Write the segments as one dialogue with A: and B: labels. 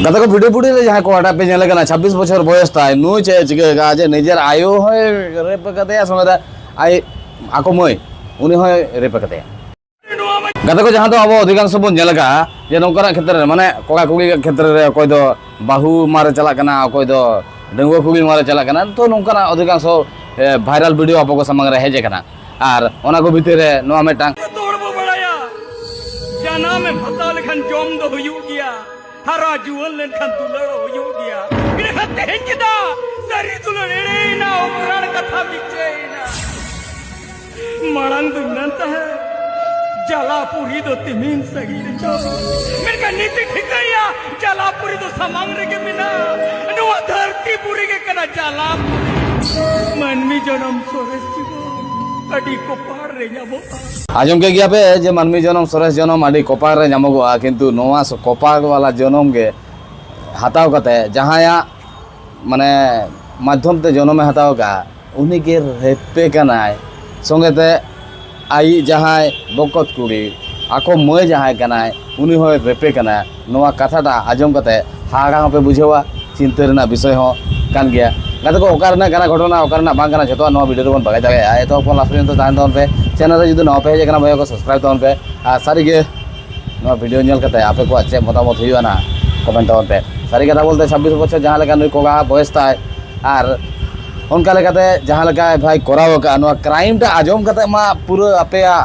A: गत को भिडियो पुडी जहाँ को हटा पे नेले कना 26 बछर बयस ताय नु चे चिका जे निजेर आयो होय रेप कते संगे आई आको मय उनी होय रेप कते गत को जहाँ तो अब अधिकांश बन नेलका जे नौकरा क्षेत्र रे माने कोका कुगी क्षेत्र रे कोई दो बाहु मारे चला कना कोई दो डंगुआ कुगी मारे चला कना तो नौकरा अधिकांश भाइरल वीडियो आप को सामने हेजे कना आर ओना को भीतर रे नोआ मेटांग
B: तोड़बो बड़ाया जाना में भता लेखन जोम दो हुयु गया हरा जुवल लेखन दुलड़ो हुयु गया इने खते हेंजदा सरी दुलड़े ना उपराण कथा बिचे ना मणंग दुनंत है जलापुरी दो तिमिन सगीर चो मेरे का नीति ठीक है या जलापुरी दो समांग रे के बिना नो धरती पूरी के कना जलापुरी मनमी जनम सोरेस जीवो अडी को पार रे जाबो
A: आजम के गया पे जे मानमी जनम सरस जनम अडी कोपार रे नामगोआ किंतु नोआ कोपार वाला जनम के हताव कते जहाया माने माध्यम ते जनम हताव का उनी के रेपे कनाय संगेते आई जहां बकत कुड़ी आको मय जहां कनाय उनी होय रेपे कनाय नोआ कथाटा आजम कते हागा पे बुझेवा चिंता रेना विषय हो कान गया गत को ओकारना गाना घटना ओकारना बांग गाना जतो नोआ वीडियो बन बगाय दागे आय तो फोन लास्ट तो तान तोन पे चैनल रे जुदि नोआ पे जेकना भय को सब्सक्राइब तोन पे आ सारी के नोआ वीडियो नेल कते आपे को अच्छे मतामत हुइवा ना कमेंट तोन पे सारी कथा बोलते 26 बछर जहां लेका नई कोगा बयस्ताय आर उनका लेकाते जहां लेका भाई कराव का नोआ क्राइम टा आजम कते मा पूरा आपेया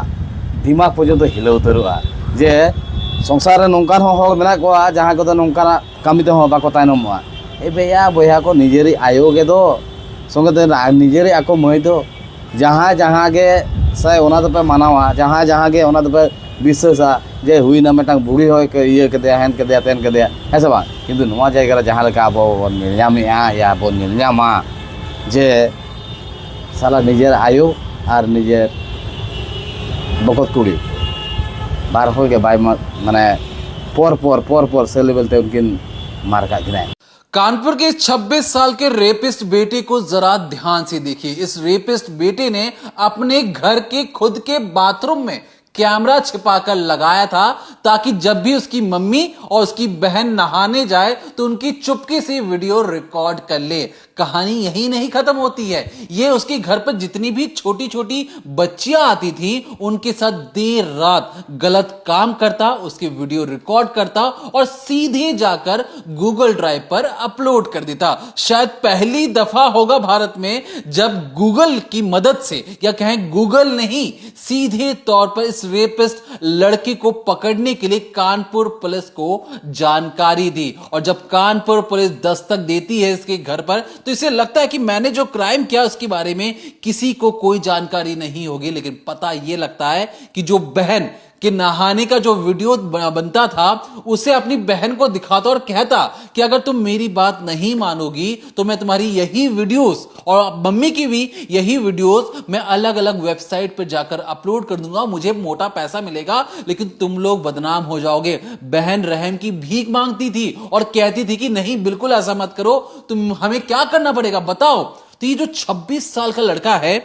A: दिमाग पर्यंत हिलो उतरुआ जे संसार रे नोंकान हो मेना को जहां को नोंकाना कामी ते हो बाको तायनमवा ए बेया बया को निजेरी आयो के दो संगते निजेरी आको मय दो जहां जहां के से ओना तो पे मानावा जहां जहां के ओना तो पे विश्वासा जे हुईना मेटा बुगी होय के ये के दे हेन के दे तेन के दे है सब किंतु नोआ जायगा जहां लेका अब निलयामिया या बो निलयामा जे साला निजेर आयो और निजेर बकत कुड़ी बार हो के बाय माने पर से लेवल ते उनकिन मार का गिनाय।
C: कानपुर के 26 साल के रेपिस्ट बेटे को जरा ध्यान से देखिए। इस रेपिस्ट बेटे ने अपने घर के खुद के बाथरूम में कैमरा छिपाकर लगाया था ताकि जब भी उसकी मम्मी और उसकी बहन नहाने जाए तो उनकी चुपके से वीडियो रिकॉर्ड कर ले। कहानी यही नहीं खत्म होती है, ये उसके घर पर जितनी भी छोटी छोटी बच्चियां आती थी उनके साथ देर रात गलत काम करता, उसके वीडियो रिकॉर्ड करता और सीधे जाकर गूगल ड्राइव पर अपलोड कर देता। शायद पहली दफा होगा भारत में जब गूगल की मदद से, या कहें गूगल नहीं, सीधे तौर पर इस रेपिस्ट लड़के को पकड़ने के लिए कानपुर पुलिस को जानकारी दी। और जब कानपुर पुलिस दस्तक देती है इसके घर पर तो इसे लगता है कि मैंने जो क्राइम किया उसके बारे में किसी को कोई जानकारी नहीं होगी, लेकिन पता यह लगता है कि जो बहन कि नहाने का जो वीडियो बनता था उसे अपनी बहन को दिखाता और कहता कि अगर तुम मेरी बात नहीं मानोगी तो मैं तुम्हारी यही वीडियोस और मम्मी की भी यही वीडियोस मैं अलग अलग वेबसाइट पर जाकर अपलोड कर दूंगा, मुझे मोटा पैसा मिलेगा लेकिन तुम लोग बदनाम हो जाओगे। बहन रहम की भीख मांगती थी और कहती थी कि नहीं बिल्कुल ऐसा मत करो, तुम हमें क्या करना पड़ेगा बताओ। तो ये जो 26 साल का लड़का है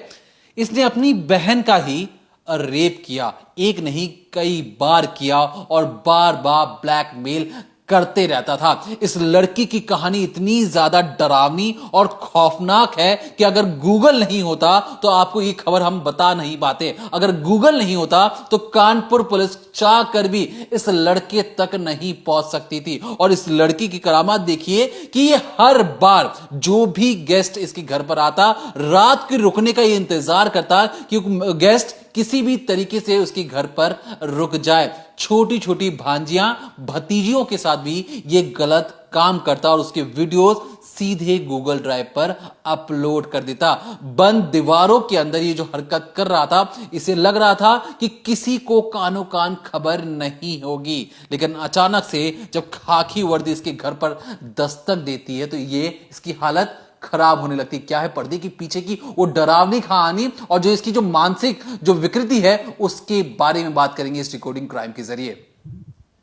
C: इसने अपनी बहन का ही रेप किया, एक नहीं कई बार किया और बार बार ब्लैकमेल करते रहता था। इस लड़की की कहानी इतनी ज्यादा डरावनी और खौफनाक है कि अगर गूगल नहीं होता तो आपको ये खबर हम बता नहीं पाते। अगर गूगल नहीं होता तो कानपुर पुलिस चाह कर भी इस लड़के तक नहीं पहुंच सकती थी। और इस लड़की की करामात देखिए कि ये हर बार जो भी गेस्ट इसके घर पर आता रात के रुकने का ये इंतजार करता कि गेस्ट किसी भी तरीके से उसके घर पर रुक जाए। छोटी छोटी भांजियां भतीजियों के साथ भी ये गलत काम करता और उसके वीडियोस सीधे गूगल ड्राइव पर अपलोड कर देता। बंद दीवारों के अंदर ये जो हरकत कर रहा था इसे लग रहा था कि किसी को कानो कान खबर नहीं होगी, लेकिन अचानक से जब खाकी वर्दी इसके घर पर दस्तक देती है तो ये इसकी हालत खराब होने लगती। क्या है पर्दे के पीछे की वो डरावनी कहानी और जो इसकी जो मानसिक जो विकृति है उसके बारे में बात करेंगे इस रिकॉर्डिंग क्राइम के जरिए।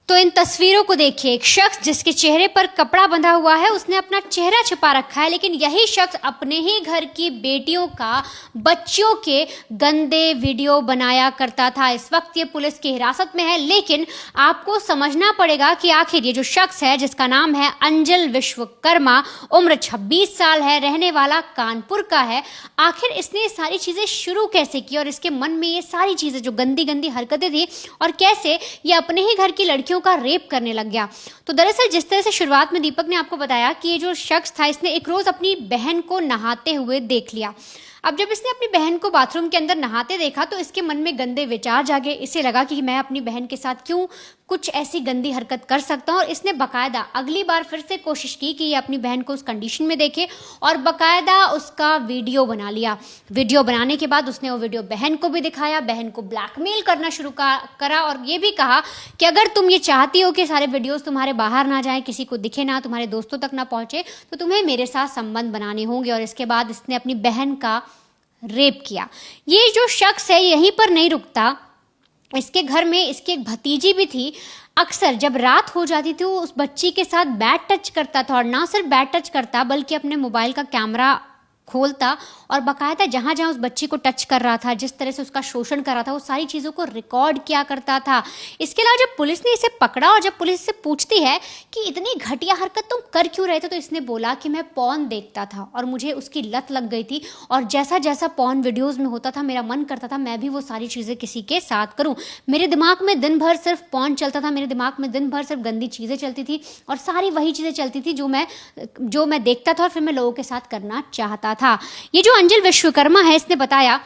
D: तो इन तस्वीरों को देखिए, एक शख्स जिसके चेहरे पर कपड़ा बंधा हुआ है, उसने अपना चेहरा छिपा रखा है, लेकिन यही शख्स अपने ही घर की बेटियों का बच्चों के गंदे वीडियो बनाया करता था। इस वक्त ये पुलिस की हिरासत में है, लेकिन आपको समझना पड़ेगा कि आखिर ये जो शख्स है, जिसका नाम है अंजल विश्वकर्मा, उम्र 26 साल है, रहने वाला कानपुर का है, आखिर इसने ये सारी चीज़ें शुरू कैसे की और इसके मन में ये सारी चीज़ें जो गंदी गंदी हरकतें थी और कैसे ये अपने ही घर की लड़कियों का रेप करने लग गया। तो दरअसल जिस तरह से शुरुआत में दीपक ने आपको बताया कि ये जो शख्स था, इसने एक रोज अपनी बहन को नहाते हुए देख लिया। अब जब इसने अपनी बहन को बाथरूम के अंदर नहाते देखा तो इसके मन में गंदे विचार जागे। इसे लगा कि मैं अपनी बहन के साथ क्यों कुछ ऐसी गंदी हरकत कर सकता हूं, और इसने बकायदा अगली बार फिर से कोशिश की कि ये अपनी बहन को उस कंडीशन में देखे और बकायदा उसका वीडियो बना लिया। वीडियो बनाने के बाद उसने वो वीडियो बहन को भी दिखाया, बहन को ब्लैकमेल करना शुरू करा और ये भी कहा कि अगर तुम ये चाहती हो कि सारे वीडियोस तुम्हारे बाहर ना जाए, किसी को दिखे ना, तुम्हारे दोस्तों तक ना पहुंचे, तो तुम्हें मेरे साथ संबंध बनाने होंगे। और इसके बाद इसने अपनी बहन का रेप किया। ये जो शख्स है यहीं पर नहीं रुकता, इसके घर में इसकी एक भतीजी भी थी। अक्सर जब रात हो जाती थी वो उस बच्ची के साथ बैड टच करता था, और ना सिर्फ बैड टच करता बल्कि अपने मोबाइल का कैमरा खोलता और बकायदा जहाँ जहाँ उस बच्ची को टच कर रहा था, जिस तरह से उसका शोषण कर रहा था, वो सारी चीज़ों को रिकॉर्ड किया करता था। इसके अलावा जब पुलिस ने इसे पकड़ा और जब पुलिस से पूछती है कि इतनी घटिया हरकत तुम कर क्यों रहे थे, तो इसने बोला कि मैं पॉर्न देखता था और मुझे उसकी लत लग गई थी, और जैसा जैसा पॉर्न वीडियोज़ में होता था मेरा मन करता था मैं भी वो सारी चीज़ें किसी के साथ करूँ। मेरे दिमाग में दिन भर सिर्फ पॉर्न चलता था, मेरे दिमाग में दिन भर सिर्फ गंदी चीज़ें चलती थी और सारी वही चीज़ें चलती थी जो मैं देखता था और फिर मैं लोगों के साथ करना चाहता था। ये जो अंजल विश्वकर्मा है, इसने बताया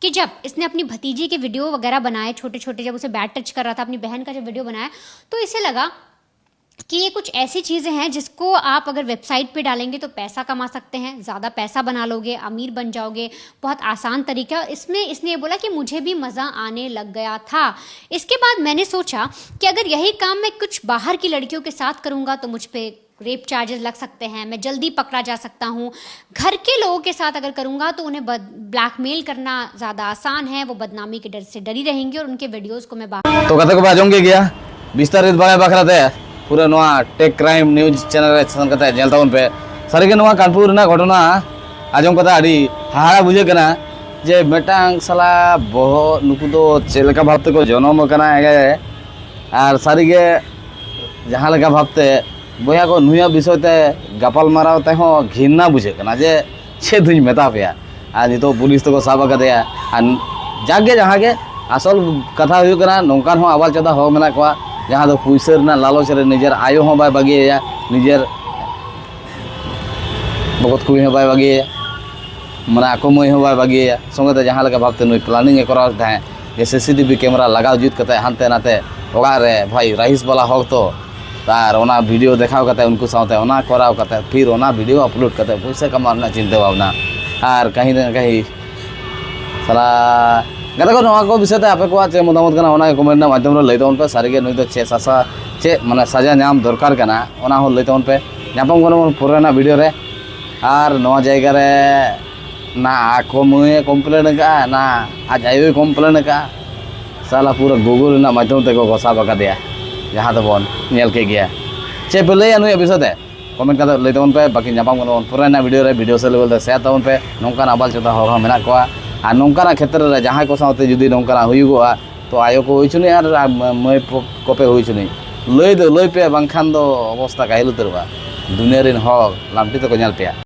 D: कि जब इसने अपनी भतीजी के वीडियो वगैरह बनाए छोटे छोटे, जब उसे बैड टच कर रहा था, अपनी बहन का जब वीडियो बनाया, तो इसे लगा कि ये कुछ ऐसी चीज़ें हैं जिसको आप अगर वेबसाइट पे डालेंगे तो पैसा कमा सकते हैं, ज़्यादा पैसा बना लोगे, अमीर बन जाओगे, बहुत आसान तरीका है। और इसमें इसने ये बोला कि मुझे भी मज़ा आने लग गया था। इसके बाद मैंने सोचा कि अगर यही काम मैं कुछ बाहर की लड़कियों के साथ करूँगा तो मुझ पर रेप चार्जेस लग सकते हैं, मैं जल्दी पकड़ा जा सकता हूँ। घर के लोगों के साथ अगर करूँगा तो उन्हें ब्लैकमेल करना ज़्यादा आसान है, वो बदनामी के डर से डरी रहेंगे और उनके वीडियोस को मैं बाहर।
A: तो कते को बाजोंगे गया विस्तारित बाय बाखराते पूरा नोआ टेक क्राइम न्यूज चैनल रे सन कते जेल ताउन पे सारिगे नोआ कानपुर ना घटना आजम कता आड़ी हाड़ा बुझे कना जे मेटांग साला बहो नुकु दो चेलका भाबते को जन्म कना है और सारिगे जहां लगा भाबते बया को नुया विषयते गापाल मारावते हो घिन्ना बुझे कना जे छे दुई मेता पे आ नितो पुलिस तो को साबा कदेया जागे जहां के असल कथा हुई कना नौकान हो आवाल चदा हो मेना को जहाँ दो पुइसर ना लालच रे निजेर आयो हो बाय बागिया निजेर बगत कुई हो बाय बागिया माने आको मई हो बाय बागिया संगते जहाँ लगा भाबते नुई प्लानिंग कराव था जे सीसीटीवी कैमरा लगाव जुत कते हानते नाते ओगा रे भाई रईस वाला हो तो तार ओना वीडियो देखाव कते उनको साथे ओना कराव कते फिर ओना वीडियो अपलोड कते पैसा कमाना चिंता भावना और कहीं ना कहीं साला गता को नवा को विषय आपे को चे मोटामोट कना ओना कमेंट ना माध्यम रे लैतो पे सारिगे नुई तो चे सासा चे माने सजा नाम दरकार कना ओना हो लैतो पे नापम कोन पुराना वीडियो रे और नवा जायगा रे ना आको मुए कंप्लेन का ना आज आयो कंप्लेन का साला पूरा गूगल ना माध्यम ते को गोसा बका दिया जहाँ तो बन नेल के गया चे पे लै नुई विषय कमेंट का लैतो पे बाकी नापम कोन पुराना वीडियो से लेवल ते शेयर ताउन पे नोंका आबाल चोदा हो मेना को और नौकाना क्षेत्र में जहाँ को साथे जुदी नौकाना हुआ तो आयो को हुई और मई कोपे हुई लै पे बांखान दो अवस्था काहिल उतरवा दुनिया रिन हक लामटी तो को नेल पे।